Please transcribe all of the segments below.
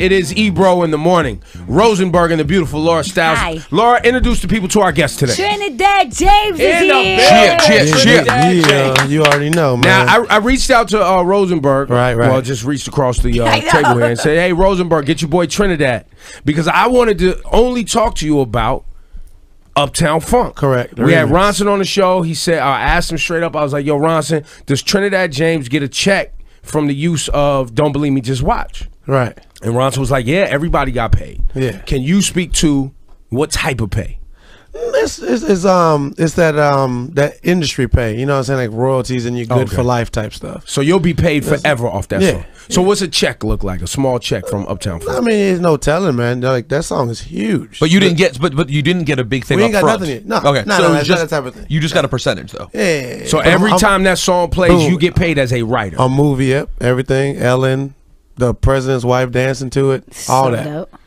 It is Ebro in the morning. Rosenberg and the beautiful Laura Styles. Hi. Laura, introduce the people to our guest today. Trinidad James is Cheer. here. Yeah, you already know, man. Now, I reached out to Rosenberg. Right. Well, just reached across the table here and said, hey, Rosenberg, get your boy Trinidad. Because I wanted to only talk to you about Uptown Funk. Correct. We had Ronson on the show. He said, I asked him straight up, I was like, yo, Ronson, does Trinidad James get a check from the use of Don't Believe Me, Just Watch? Right. And Ronson was like, yeah, everybody got paid. Yeah. Can you speak to what type of pay? It's that industry pay, you know what I'm saying, like royalties and you're good for life type stuff. So you'll be paid forever off that song. So what's a check look like? A small check from Uptown Funk? I mean, there's no telling, man. Like that song is huge. But you didn't get, but you didn't get a big thing. We ain't up got front. nothing yet. No. Okay. No, so no, it's just that type of thing. You just got a percentage though. Yeah. So every time that song plays, you get paid as a writer. A movie, yep. Everything. Ellen, the president's wife dancing to it, all that. Dope.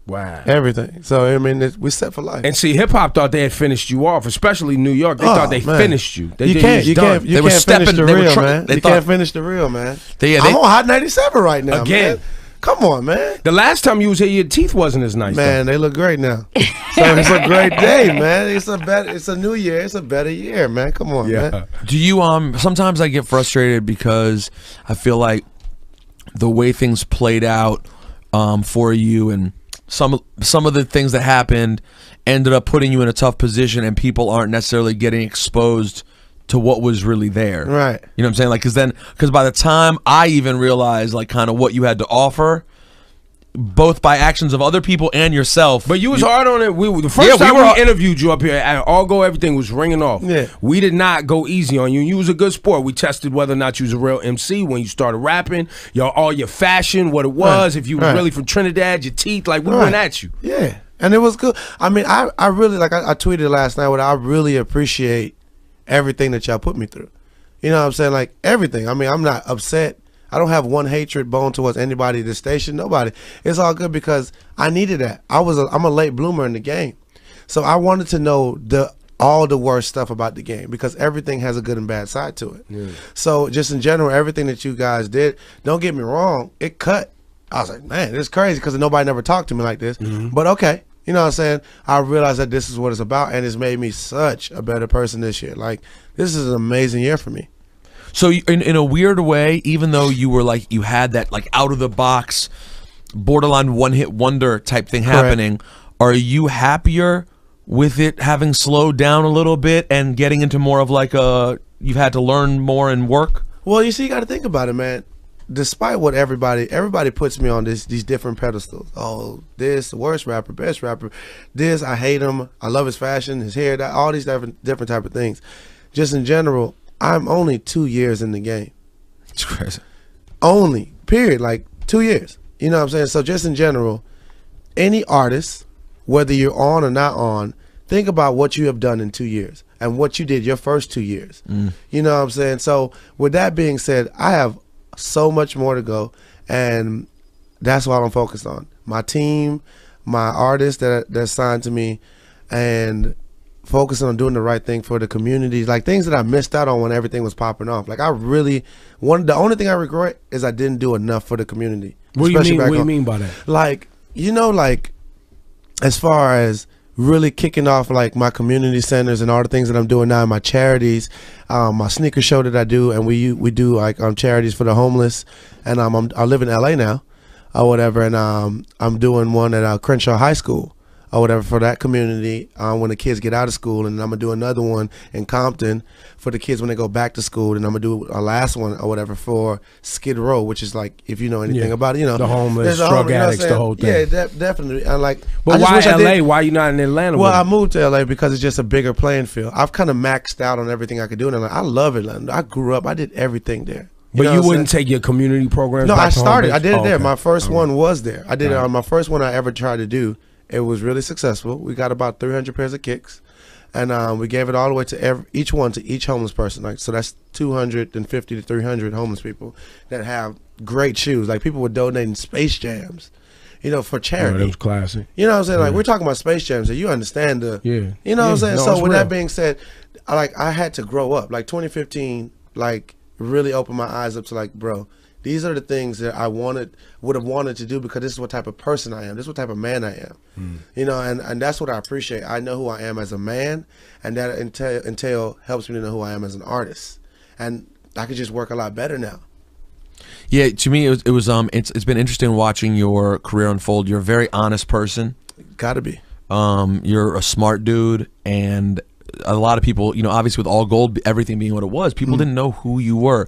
Wow. Everything. So I mean, we set for life. And see, hip hop thought they had finished you off, especially New York. They thought they finished you. You can't finish the real, man. You can't finish the real, man. I'm on Hot 97 right now, man. Come on, man. The last time you was here, your teeth wasn't as nice. Man, they look great now. So it's a great day, man. It's a new year. It's a better year, man. Come on, man. Do you sometimes I get frustrated because I feel like the way things played out for you and some of the things that happened ended up putting you in a tough position, and people aren't necessarily getting exposed to what was really there. Right. You know what I'm saying? Like, because by the time I even realized like kind of what you had to offer, both by actions of other people and yourself. But you was hard on it. The first time we interviewed you up here at All Go, everything was ringing off. Yeah. We did not go easy on you. You was a good sport. We tested whether or not you was a real MC when you started rapping. All your fashion, what it was, if you was really from Trinidad, your teeth, like we went at you. Yeah. And it was good. I mean, I really, like I tweeted last night, I really appreciate everything that y'all put me through. You know what I'm saying? Like everything. I mean, I'm not upset. I don't have one hatred bone towards anybody at this station, nobody. It's all good because I needed that. I'm a late bloomer in the game. So I wanted to know all the worst stuff about the game because everything has a good and bad side to it. Yeah. So just in general, everything that you guys did, don't get me wrong, it cut. I was like, man, it's crazy because nobody never talked to me like this. But okay, you know what I'm saying? I realized that this is what it's about, and it's made me such a better person this year. Like, this is an amazing year for me. So in a weird way, even though you were like, you had that like out of the box, borderline one-hit wonder type thing happening, are you happier with it having slowed down a little bit and getting into more of like you've had to learn more and work? Well, you see, you got to think about it, man. Despite what everybody puts me on these different pedestals. Oh, this worst rapper, best rapper. This, I hate him. I love his fashion, his hair, all these different type of things. Just in general, I'm only 2 years in the game. It's crazy. Only, period, like 2 years. You know what I'm saying? So just in general, any artist, whether you're on or not on, think about what you have done in 2 years and what you did your first 2 years. You know what I'm saying? So with that being said, I have so much more to go, and that's what I'm focused on. My team, my artists that signed to me, and focusing on doing the right thing for the communities, like things that I missed out on when everything was popping off. Like I really, the only thing I regret is I didn't do enough for the community. What do you mean by that? Like, you know, like as far as really kicking off like my community centers and all the things that I'm doing now, my charities, my sneaker show that I do, and we do like charities for the homeless, and I live in LA now, or whatever, and I'm doing one at Crenshaw High School, or whatever, for that community when the kids get out of school, and I'm gonna do another one in Compton for the kids when they go back to school, and I'm gonna do a last one or whatever for Skid Row, which is like, if you know anything about it, you know, the homeless, drug addicts, the whole thing. Yeah, definitely. And like, but why LA? Why you not in Atlanta? Well, I moved to LA because it's just a bigger playing field. I've kind of maxed out on everything I could do in LA. I love Atlanta. I grew up. I did everything there. But you wouldn't take your community programs? No, back I started. I did it there. Okay. My first one was there. I did it on my first one I ever tried to do. It was really successful. We got about 300 pairs of kicks, and we gave it all the way to each homeless person. Like, so that's 250 to 300 homeless people that have great shoes. Like, people were donating Space Jams, you know, for charity. That was classic. You know what I'm saying? Like, we're talking about Space Jams, so you understand the. Yeah. You know what I'm saying? No, so with real. that being said, I had to grow up. Like 2015, like really opened my eyes up to like, bro, These are the things that I would have wanted to do because this is what type of person I am. This is what type of man I am. You know, and that's what I appreciate. I know who I am as a man, and that entail helps me to know who I am as an artist. And I could just work a lot better now. Yeah, to me, it's been interesting watching your career unfold. You're a very honest person. Gotta be. You're a smart dude, and a lot of people, you know, obviously with All Gold, everything being what it was, people didn't know who you were,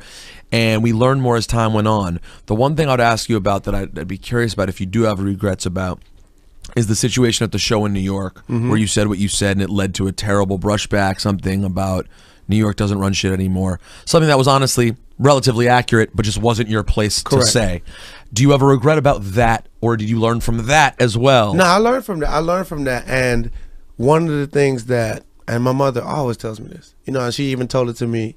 and we learned more as time went on. The one thing I'd ask you about that I'd be curious about, if you do have regrets about, is the situation at the show in New York, where you said what you said, and it led to a terrible brushback, something about New York doesn't run shit anymore, something that was honestly relatively accurate, but just wasn't your place to say. Do you have a regret about that, or did you learn from that as well? No, I learned from that. I learned from that, and one of the things that, and my mother always tells me this, you know, and she even told it to me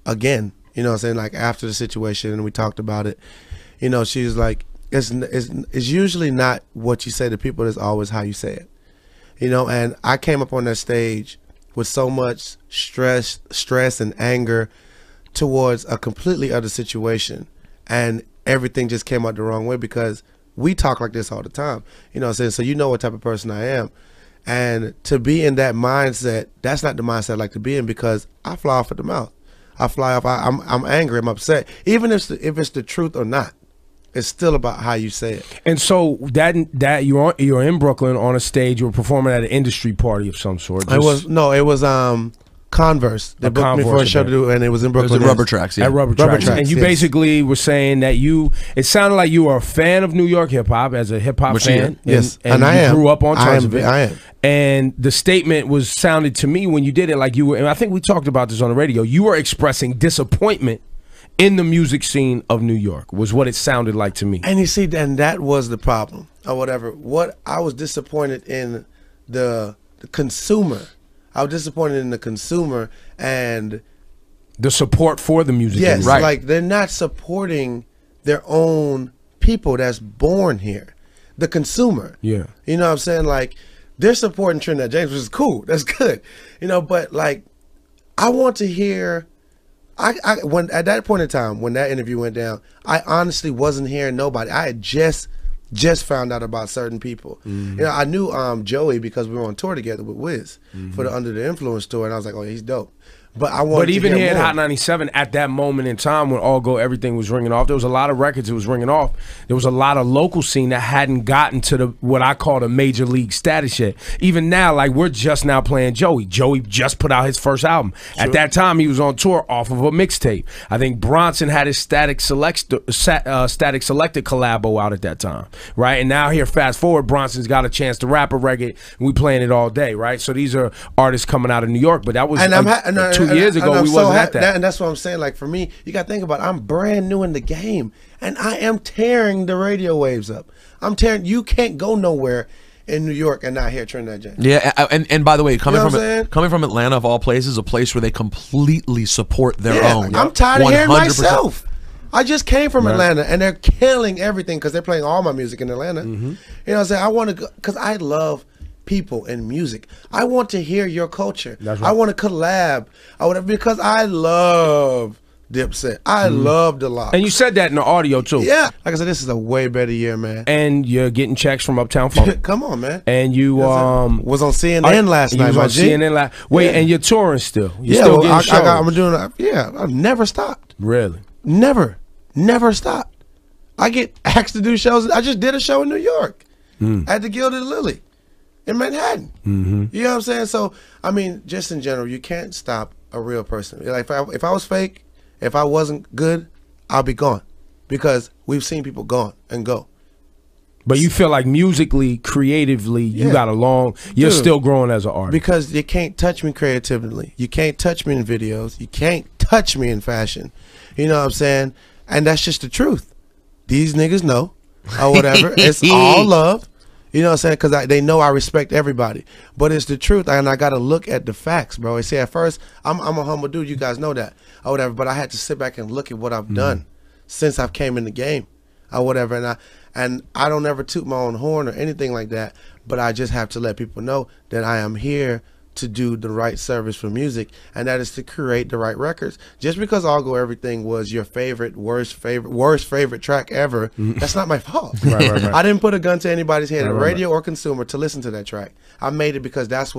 again, you know what I'm saying, like after the situation, and we talked about it, you know, she's like, it's usually not what you say to people, it's always how you say it, you know. And I came up on that stage with so much stress and anger towards a completely other situation, and everything just came out the wrong way because we talk like this all the time, you know what I'm saying? So you know what type of person I am. And to be in that mindset, that's not the mindset I like to be in, because I fly off at the mouth. I fly off. I'm angry. I'm upset. Even if it's the truth or not, it's still about how you say it. And so that you're in Brooklyn on a stage. You were performing at an industry party of some sort. It was Converse. They booked me for a show to do, and it was in Brooklyn. It was at Rubber Tracks, yeah. At Rubber Tracks. And you basically were saying that it sounded like you were a fan of New York hip hop, as a hip hop fan. Yes, and I am. Grew up on tons of it. I am. And the statement sounded to me when you did it like you were, and I think we talked about this on the radio, you were expressing disappointment in the music scene of New York, was what it sounded like to me. And you see, and that was the problem, or whatever. What I was disappointed in the consumer. I was disappointed in the consumer and the support for the music. Yes, right. Like they're not supporting their own people that's born here. The consumer. Yeah. You know what I'm saying? Like, they're supporting Trinidad James, which is cool. That's good. You know, but like, I want to hear. When at that point in time, when that interview went down, I honestly wasn't hearing nobody. I had just found out about certain people. You know, I knew Joey because we were on tour together with Wiz for the Under the Influence tour, and I was like, oh, he's dope. But I wanted. But even to here hear at more. Hot 97, at that moment in time when All Go, everything was ringing off. There was a lot of records that was ringing off. There was a lot of local scene that hadn't gotten to what I call the major league status yet. Even now, like, we're just now playing Joey. Joey just put out his first album. Sure. At that time, he was on tour off of a mixtape. I think Bronson had his Static Selected collabo out at that time, right? And now here, fast forward, Bronson's got a chance to rap a reggae, and we playing it all day, right? So these are artists coming out of New York, but that was 2 years ago. We wasn't at that. And that's what I'm saying. Like, for me, you got to think about it. I'm brand new in the game, and I am tearing the radio waves up. I'm tearing. You can't go nowhere in New York and not hear Trinidad James. Yeah, and by the way, coming from Atlanta, of all places, a place where they completely support their own. I'm tired of hearing myself. I just came from Atlanta, and they're killing everything because they're playing all my music in Atlanta. You know what I'm saying? I want to, because I love people and music. I want to hear your culture. Right. I want to collab. Because I love Dipset. I love the Lox. And you said that in the audio too. Yeah. Like I said, this is a way better year, man. And you're getting checks from Uptown Funk. Come on, man. And you was on CNN last night. You was on CNN Wait, and you're touring still? You're still getting shows? I'm doing. Yeah, I've never stopped. Really? Never stopped. I get asked to do shows. I just did a show in New York at the Gilded Lily in Manhattan. You know what I'm saying? So, I mean, just in general, you can't stop a real person. Like, if I was fake, if I wasn't good, I'll be gone, because we've seen people gone and go. But you feel like musically, creatively, you got you're still growing as an artist. Because you can't touch me creatively. You can't touch me in videos. You can't touch me in fashion. You know what I'm saying? And that's just the truth. These niggas know, or whatever. It's all love. You know what I'm saying? Because they know I respect everybody. But it's the truth, and I got to look at the facts, bro. You see, at first, I'm a humble dude. You guys know that, or whatever. But I had to sit back and look at what I've done since I've came in the game, or whatever. And I don't ever toot my own horn or anything like that. But I just have to let people know that I am here to do the right service for music, and that is to create the right records. Just because All Go Everything was your worst favorite track ever, that's not my fault. Right. I didn't put a gun to anybody's head, Right. radio or consumer, to listen to that track. I made it because that's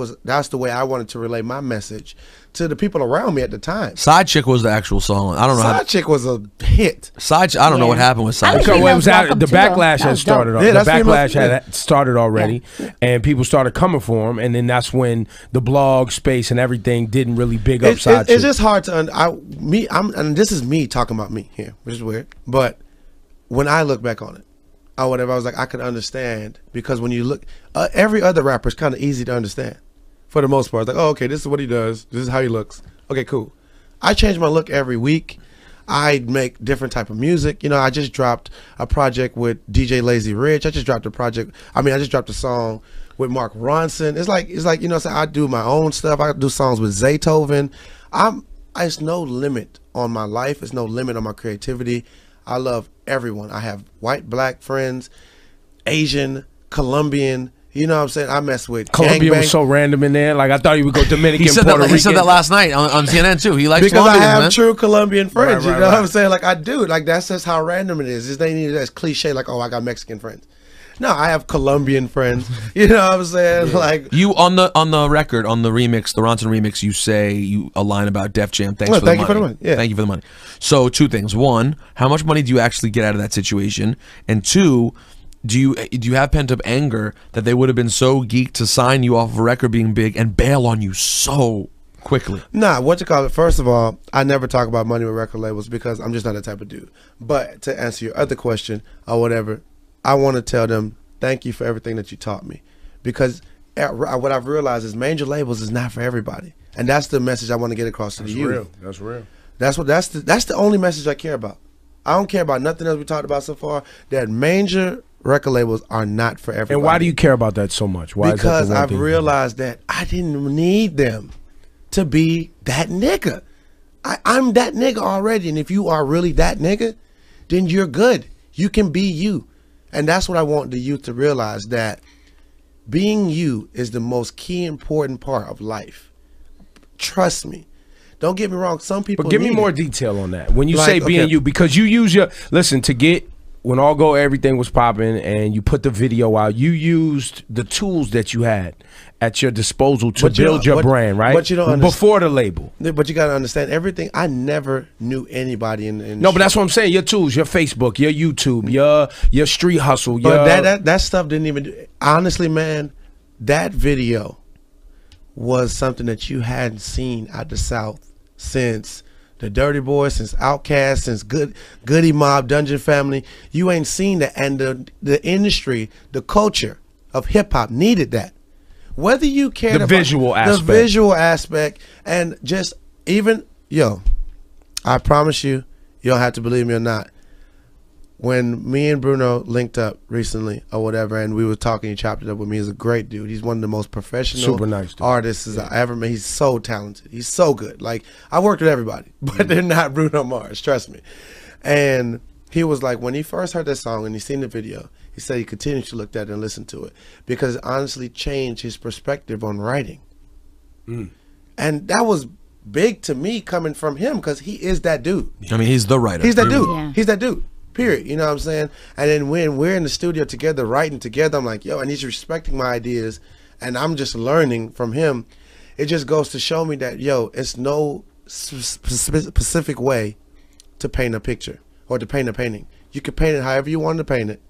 the way I wanted to relay my message to the people around me at the time. Side Chick was the actual song. I don't know. Side Chick was a hit. I don't know what happened with Side So Chick. it was Welcome the to backlash That had was started. dope. Yeah, The that's pretty much- backlash had started already, and people started coming for him, and then that's when the blog space and everything didn't really big up Side Chick. It's just hard to and this is me talking about me here, which is weird. But when I look back on it, or whatever, I was like, I could understand, because when you look, every other rapper is kind of easy to understand for the most part. It's like, oh, okay, this is what he does. This is how he looks. Okay, cool. I change my look every week. I make different type of music. You know, I just dropped a project with DJ Lazy Rich. I just dropped a song with Mark Ronson. It's like you know, so I do my own stuff. I do songs with Zaytoven. It's no limit on my life. It's no limit on my creativity. I love everyone. I have white, black friends, Asian, Colombian. You know what I'm saying? I mess with Colombia gangbang. was so random in there. Like I thought he would go Dominican, He said Puerto Rican. that. He said that last night on CNN too. He likes Because I Colombians, have man. true Colombian friends. Right, You know what right. I'm saying? Like I do. Like that's just how random it is. It's they need that's cliche. Like, oh, I got Mexican friends. No, I have Colombian friends. You know what I'm saying? Like, You on the record, on the remix, the Ronson remix, you say a line about Def Jam. Thanks Well, for the thank money. you for the money. Yeah. Thank you for the money. So 2 things. 1, how much money do you actually get out of that situation? And 2, do you have pent up anger that they would have been so geeked to sign you off of a record being big and bail on you so quickly? nah, what you call it? First of all, I never talk about money with record labels because I'm just not that type of dude. But to answer your other question or whatever, I want to tell them thank you for everything that you taught me, because what I've realized is major labels is not for everybody, and that's the message I want to get across to the youth. That's real. That's the only message I care about. I don't care about nothing else we talked about so far. That major record labels are not for everybody. And why do you care about that so much? Why Because is that the one I've thing? realized that I didn't need them to be that nigga. I'm that nigga already, and if you are really that nigga, then you're good. You can be you. And that's what I want the youth to realize, that being you is the most key important part of life. Trust me. Don't get me wrong. Some people But give me need more it. detail on that. When you Like, say being okay. you, because you use to get when All Go Everything was popping and you put the video out, you used the tools that you had at your disposal to But you build don't- your brand, right? but you don't understand- before the label. But you got to understand everything. I never knew anybody in No, but that's what I'm saying. Your tools, your Facebook, your YouTube, your street hustle, your But that stuff didn't even. Honestly, man, that video was something that you hadn't seen out the South since the Dirty Boys, since Outkast, since Goody Mob, Dungeon Family. You ain't seen that, and the industry, the culture of hip hop needed that. Whether you cared The about visual aspect. the visual aspect, and just even I promise you, you don't have to believe me or not. When me and Bruno linked up recently or whatever, and we were talking, he chopped it up with me. He's a great dude. He's one of the most professional Super nice dude. artists I ever met. He's so talented. He's so good. Like, I worked with everybody, but they're not Bruno Mars, trust me. And he was like, when he first heard that song and he seen the video, he said he continued to look at it and listen to it because it honestly changed his perspective on writing. And that was big to me coming from him, because he is that dude. I mean, he's the writer. He's that dude. Yeah. He's that dude. Period. You know what I'm saying? And then when we're in the studio together, writing together, I'm like, yo, and he's respecting my ideas, and I'm just learning from him. It just goes to show me that, yo, it's no specific way to paint a picture or to paint a painting. You can paint it however you want to paint it.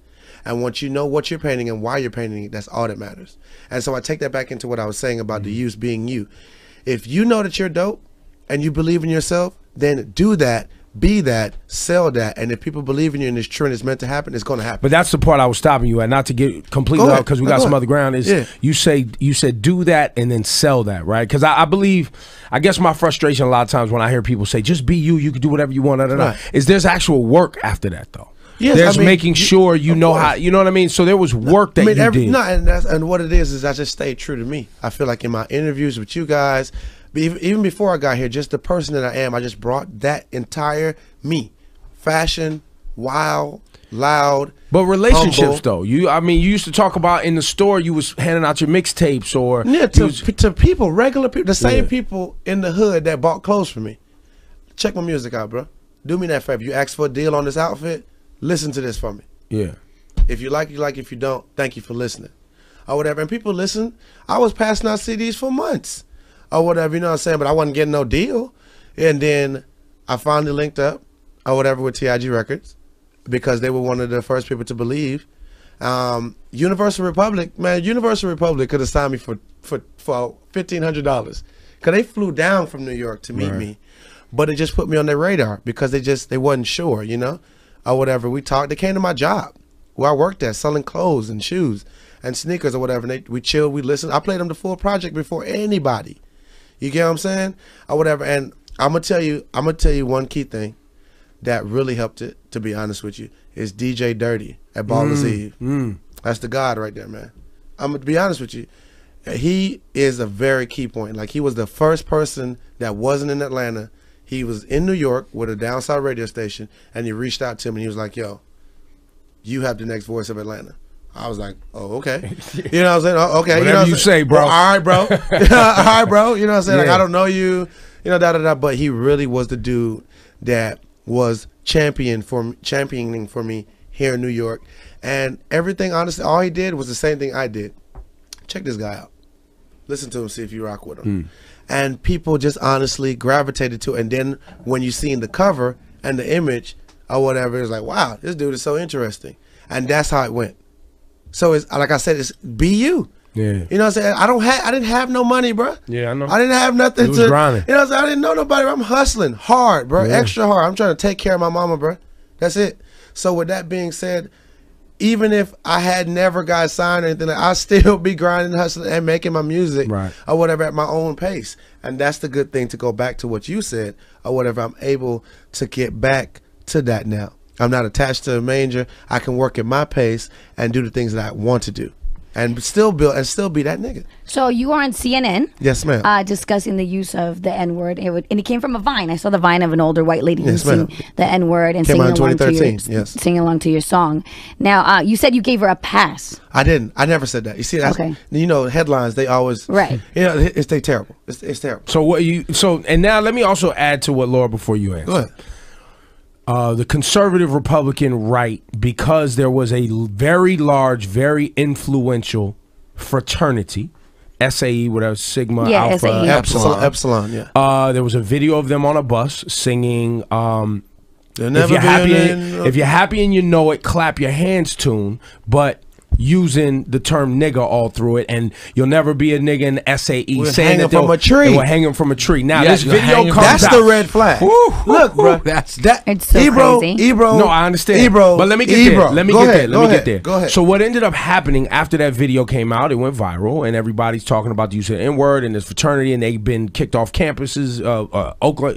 And once you know what you're painting and why you're painting it, that's all that matters. And so I take that back into what I was saying about the use being you. If you know that you're dope and you believe in yourself, then do that. Be that, sell that, and if people believe in you and it's true and it's meant to happen, it's going to happen. But that's the part I was stopping you at, not to get completely Go out ahead. because we No, got go some ahead. other ground. Is Yeah. you said do that and then sell that, right? Because I believe, I guess my frustration a lot of times when I hear people say just be you, you can do whatever you want, Right. is there's actual work after that though. Yes, there's I mean, making sure you of know course. how, you know what I mean. So there was work that you did. No, and what it is I just stayed true to me. I feel like in my interviews with you guys, even before I got here, just the person that I am, I just brought that entire me, fashion, wild, loud. But relationships, humble. though, I mean, you used to talk about in the store. You was handing out your mixtapes, or Yeah, to people, regular people, the same Yeah. people in the hood that bought clothes for me. Check my music out, bro. Do me that favor. You ask for a deal on this outfit. Listen to this for me. Yeah. If you like, you like. If you don't, thank you for listening, or whatever. And people listen. I was passing out CDs for months, or whatever. You know what I'm saying? But I wasn't getting no deal. And then I finally linked up, or whatever, with TIG Records, because they were one of the first people to believe. Universal Republic, man, Universal Republic could have signed me for $1,500 because they flew down from New York to meet me, but it just put me on their radar because they wasn't sure, you know, or whatever. We talked. They came to my job where I worked at, selling clothes and shoes and sneakers or whatever. And we chilled, we listened. I played them the full project before anybody. You get what I'm saying, or whatever. And I'm gonna tell you one key thing that really helped it, to be honest with you, is DJ Dirty at Baller's Eve. That's the God right there, man. I'm gonna be honest with you. He is a very key point. Like, he was the first person that wasn't in Atlanta. He was in New York with a downside radio station, and he reached out to me and he was like, yo, you have the next voice of Atlanta. I was like, oh, okay. You know what I'm saying? Oh, okay. Whatever you say, bro. Well, all right, bro. All right, bro. You know what I'm saying? Like, Yeah. I don't know you, you know, da-da-da. But he really was the dude that was championing for me here in New York. And everything, honestly, all he did was the same thing I did. Check this guy out. Listen to him, see if you rock with him. And people just honestly gravitated to it. And then when you seen the cover and the image or whatever, it's like, wow, this dude is so interesting. And that's how it went. So it's like I said, it's be you. Yeah. You know what I'm saying? I didn't have no money, bro. Yeah, I know. I didn't have nothing You was to grinding. You know what I'm saying? I didn't know nobody. I'm hustling hard, bro. Yeah. Extra hard. I'm trying to take care of my mama, bro. That's it. So with that being said, even if I had never got signed or anything, like, I still be grinding, hustling, and making my music or whatever at my own pace. And that's the good thing, to go back to what you said or whatever. I'm able to get back to that now. I'm not attached to a manger. I can work at my pace and do the things that I want to do, and still build and still be that nigga. So you were on CNN. Yes, ma'am. Discussing the use of the N-word. And it came from a Vine. I saw the Vine of an older white lady Yes, using ma'am. the N-word and Came singing out in along, to your, 2013, yes. singing along to your song. Now, you said you gave her a pass. I didn't. I never said that. You see, that's, Okay. you know, headlines, they always, Right. You know, they terrible. It's terrible. So and now let me also add to what Laura before you answer. Go ahead. The conservative Republican right, because there was a very large, very influential fraternity, SAE, whatever, Sigma, Yeah, Alpha, SAE. Epsilon, yeah. there was a video of them on a bus singing There'll if never you're be happy an- if you're happy and you know it, clap your hands tune, but using the term nigga all through it, and you'll never be a nigga in SAE, We're saying hanging that from a tree. they were hanging from a tree. Now Yes, this you're video hanging comes That's out. the red flag. Look, bro. That's that. It's so crazy. Ebro. No, I understand. Ebro. But let me get Ebro. there. Let me Go get ahead, there. go Let me ahead, get there. Go ahead. So what ended up happening after that video came out, it went viral, and everybody's talking about the use of the N-word and this fraternity, and they've been kicked off campuses,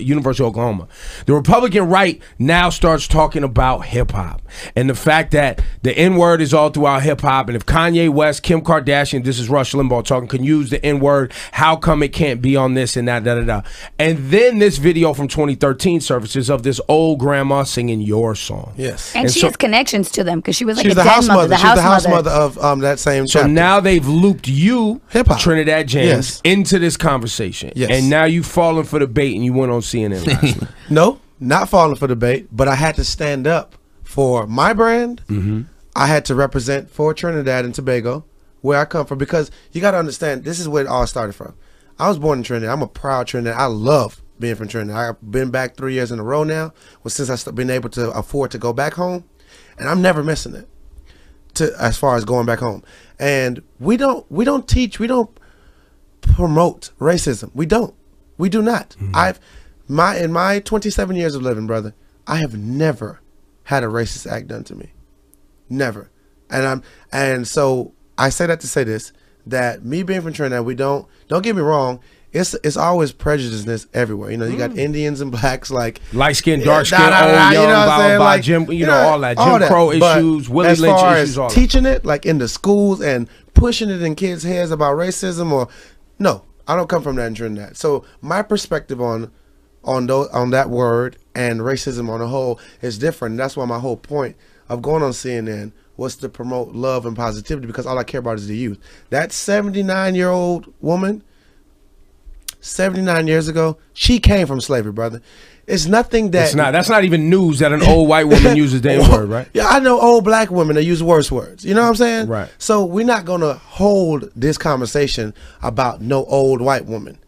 University of Oklahoma. The Republican right now starts talking about hip-hop and the fact that the N-word is all throughout hip-hop, and if Kanye West, Kim Kardashian, this is Rush Limbaugh talking, can use the N-word, how come it can't be on this and that, da-da-da. And then this video from 2013 surfaces of this old grandma singing your song. Yes. And she so- has connections to them because she was like She's a the den house mother. mother. The She's house the house mother. mother of that same So chapter. now they've looped you, Hip-hop. Trinidad James, Yes. into this conversation. Yes. And now you've fallen for the bait and you went on CNN last night. No, not falling for the bait, but I had to stand up for my brand. I had to represent for Trinidad and Tobago, where I come from, because you got to understand, this is where it all started from. I was born in Trinidad. I'm a proud Trinidad. I love being from Trinidad. I've been back 3 years in a row now, since I've been able to afford to go back home, and I'm never missing it. As far as going back home, and we don't promote racism. We do not. In my 27 years of living, brother, I have never had a racist act done to me. Never. And so I say that to say this, that me being from Trinidad, we don't get me wrong, it's always prejudiceness everywhere. You know, you got Indians and blacks, like Light skin, dark skin, old, young, you know what I'm blah, saying? blah, Like, Jim, all that. Jim Crow But issues, Willie as Lynch far issues, as all that. teaching it, like in the schools and pushing it in kids' heads about racism, or no, I don't come from that in Trinidad. So my perspective on that word and racism on the whole is different. And that's why my whole point of going on CNN was to promote love and positivity, because all I care about is the youth. That 79-year-old woman, 79 years ago, she came from slavery, brother. It's nothing that... It's not. That's not even news that an old white woman uses the N-word, right? Yeah, I know old black women that use worse words. You know what I'm saying? Right. So we're not going to hold this conversation about no old white woman.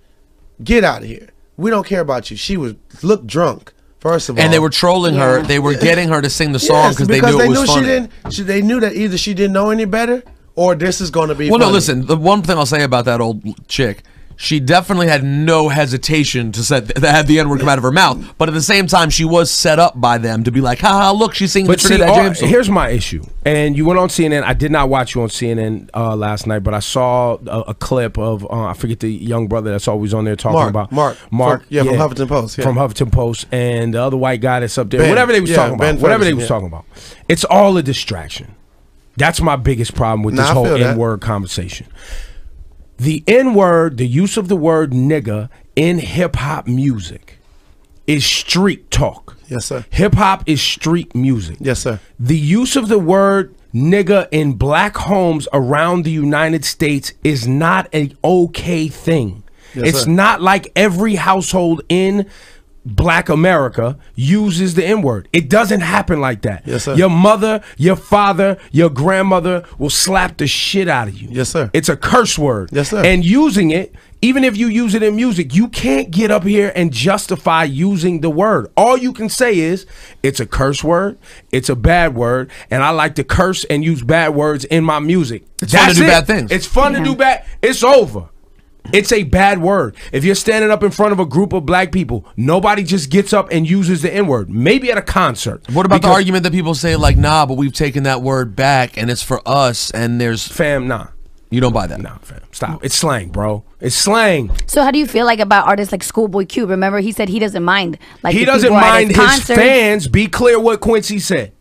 Get out of here. We don't care about you. She looked drunk. First of all, and they were trolling her. They were getting her to sing the song because they knew it was funny. They knew that either she didn't know any better or this is going to be. Well, funny. no, listen. The one thing I'll say about that old chick, she definitely had no hesitation to have the N-word come out of her mouth. But at the same time, she was set up by them to be like, "Ha, look, she's singing the Trinidad James song." Here's my issue. And you went on CNN. I did not watch you on CNN last night, but I saw a clip of I forget the young brother that's always on there talking about Mark. From Huffington Post. Yeah. From Huffington Post, and the other white guy that's up there. Ben. Whatever they was talking about. Ben Whatever they Ferguson, was talking about. It's all a distraction. That's my biggest problem with this whole N-word conversation. The N-word, the use of the word nigga in hip-hop music is street talk. Yes, sir. Hip-hop is street music. Yes, sir. The use of the word nigga in black homes around the United States is not an okay thing. Yes, it's sir. not like every household in black America uses the N-word. It doesn't happen like that. Yes, sir. Your mother, your father, your grandmother will slap the shit out of you. Yes, sir. It's a curse word. Yes, sir. And using it, even if you use it in music, you can't get up here and justify using the word. All you can say is, it's a curse word, it's a bad word, and I like to curse and use bad words in my music. It's fun to do bad things. It's fun to do bad. It's over. It's a bad word. If you're standing up in front of a group of black people, nobody just gets up and uses the N-word. Maybe at a concert. What about the argument that people say, like, nah, but we've taken that word back and it's for us and there's... Fam, nah. You don't buy that? Nah, fam. Stop. It's slang, bro. It's slang. So how do you feel like about artists like Schoolboy Q? Remember, he said he doesn't mind. Like He if doesn't people are at mind his concerts. fans. Be clear what Quincy said.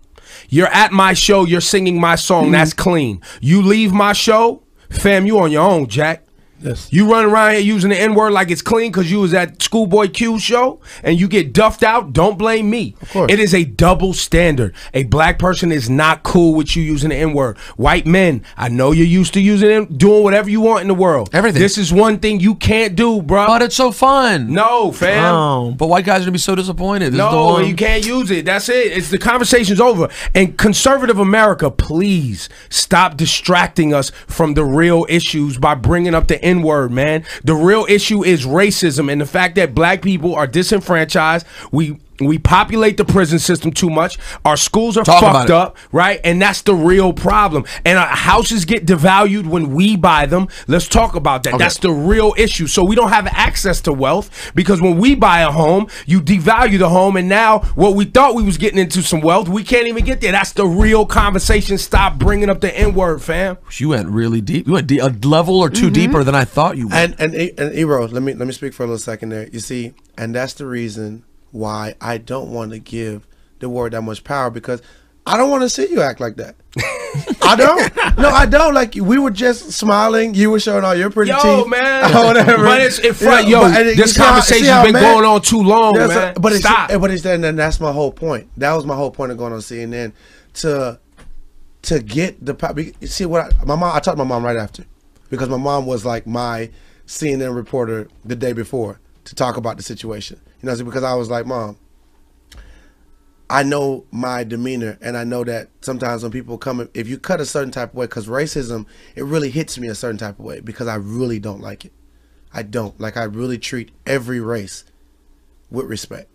You're at my show. You're singing my song. That's clean. You leave my show, fam, you on your own, Jack. Yes. You run around here using the N-word like it's clean because you was at Schoolboy Q show and you get duffed out, don't blame me. Of course. It is a double standard. A black person is not cool with you using the N-word. White men, I know you're used to using it, doing whatever you want in the world. Everything. This is one thing you can't do, bro. But it's so fun. No, fam. Oh, but white guys are going to be so disappointed. This is the No, one. you can't use it. That's it. It's the conversation's over. And conservative America, please stop distracting us from the real issues by bringing up the N-word, man. The real issue is racism and the fact that black people are disenfranchised. We populate the prison system too much. Our schools are fucked up, right? And that's the real problem. And our houses get devalued when we buy them. Let's talk about that. That's the real issue. So we don't have access to wealth because when we buy a home, you devalue the home. And now what we thought we was getting into some wealth, we can't even get there. That's the real conversation. Stop bringing up the N-word, fam. You went really deep. You went a level or two deeper than I thought you would. And Ebro, let me speak for a little second there. You see, and that's the reason why I don't want to give the word that much power, because I don't want to see you act like that. I don't. No, I don't. Like, we were just smiling. You were showing all your pretty teeth. Yo, man. Whatever. But it's in front. This conversation's conversation's been going on too long, man. But Stop. And that's my whole point. That was my whole point of going on CNN, to get the... See, my mom, I talked to my mom right after, because my mom was like my CNN reporter the day before to talk about the situation. You know, because I was like, Mom, I know my demeanor, and I know that sometimes when people come, if you cut a certain type of way, because racism, it really hits me a certain type of way, because I really don't like it. I don't. Like, I really treat every race with respect.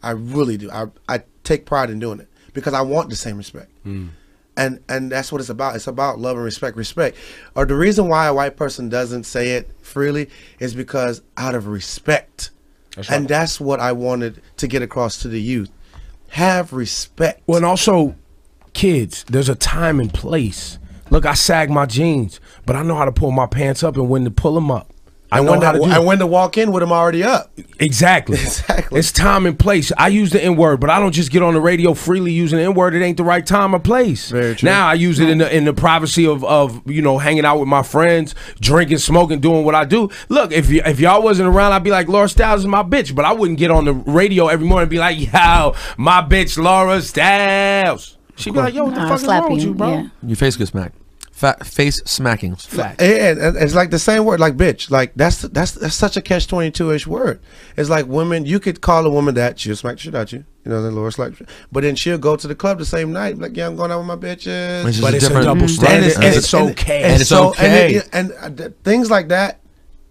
I really do. I take pride in doing it, because I want the same respect. And that's what it's about. It's about love and respect. Respect. Or the reason why a white person doesn't say it freely is because out of respect. That's right. And that's what I wanted to get across to the youth. Have respect. Well, and also, kids, there's a time and place. Look, I sag my jeans, but I know how to pull my pants up and when to pull them up. I know how to do it. And when to walk in with them already up. Exactly. Exactly. It's time and place. I use the N-word, but I don't just get on the radio freely using the N-word. It ain't the right time or place. Very true. Now I use it in the privacy of you know, hanging out with my friends, drinking, smoking, doing what I do. Look, if y'all wasn't around, I'd be like, Laura Styles is my bitch, but I wouldn't get on the radio every morning and be like, yo, my bitch Laura Styles. She'd be like, yo, what the fuck is wrong with you, bro? Yeah. Your face gets smacked. Face smacking. Fact. And it's like the same word, like bitch. Like that's such a catch-22-ish word. It's like women. You could call a woman that, she'll smack the shit out you. You know, the Lord slack. But then she'll go to the club the same night, like, yeah, I'm going out with my bitches. But it's a double standard, and it's okay. And it's okay. And things like that,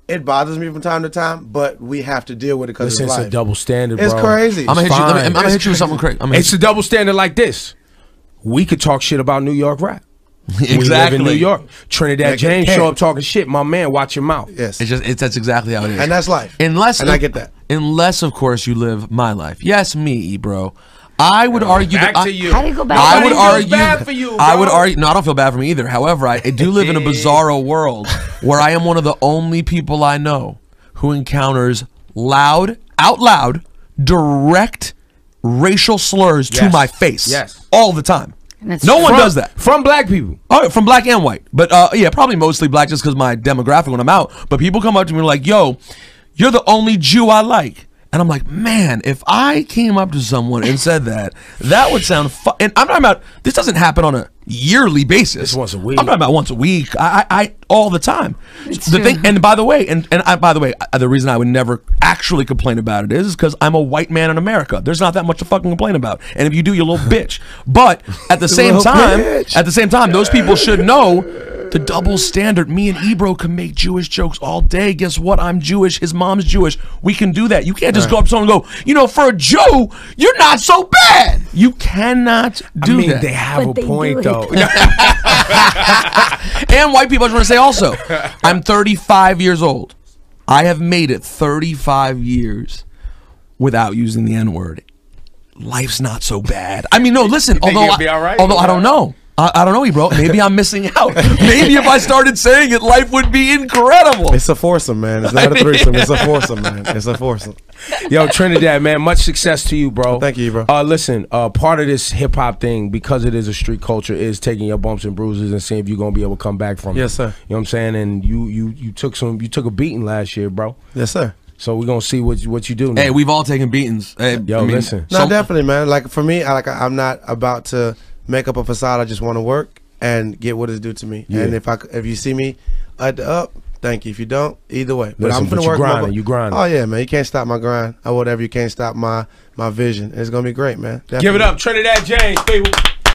it bothers me from time to time. But we have to deal with it because it's life. a double standard, bro. It's crazy. I'm gonna hit you with something crazy. It's a double standard like this. We could talk shit about New York rap. Exactly. We live in New York. Trinidad James show up talking shit. My man, watch your mouth. Yes. That's exactly how it is. And that's life. I get that. Unless, of course, you live my life. Yes, me, bro. I would argue back that to you. How do you go back? I would argue. Bad for you, bro. I would argue. No, I don't feel bad for me either. However, I do live in a bizarro world where I am one of the only people I know who encounters out loud, direct racial slurs to my face. Yes. All the time. No one does that. From black people. Oh, from black and white. But yeah, probably mostly black just because my demographic when I'm out. But people come up to me like, yo, you're the only Jew I like. And I'm like, man, if I came up to someone and said that, that would sound fun. And I'm talking about, this doesn't happen on a yearly basis. It's once a week. I'm talking about once a week. I all the time. The thing, and by the way, the reason I would never actually complain about it is because I'm a white man in America. There's not that much to fucking complain about. And if you do, you're a little bitch. But at the same time, those people should know the double standard. Me and Ebro can make Jewish jokes all day. Guess what? I'm Jewish. His mom's Jewish. We can do that. You can't just go up to someone and go, you know, for a Jew, you're not so bad. You cannot do that. They have a point, though. And white people, I just want to say also, I'm 35 years old. I have made it 35 years without using the N-word. Life's not so bad. I mean, no, listen, although I don't know. I don't know, bro. Maybe I'm missing out. Maybe if I started saying it, life would be incredible. It's a foursome, man. It's not a threesome. It's a foursome, man. It's a foursome. Yo, Trinidad, man, much success to you, bro. Thank you, bro. Listen, part of this hip hop thing, because it is a street culture, is taking your bumps and bruises and seeing if you're gonna be able to come back from it. Yes, sir. You know what I'm saying? And you took a beating last year, bro. Yes, sir. So we're gonna see what you do now. Hey, we've all taken beatings. Hey, listen. No, definitely, man. Like for me, I'm not about to make up a facade. I just want to work and get what is due to me. Yeah. And if you see me at the up, thank you. If you don't, either way. But I'm gonna work. You grinding. Oh yeah, man. You can't stop my grind or whatever. You can't stop my vision. It's gonna be great, man. Definitely. Give it up, Trinidad James, people.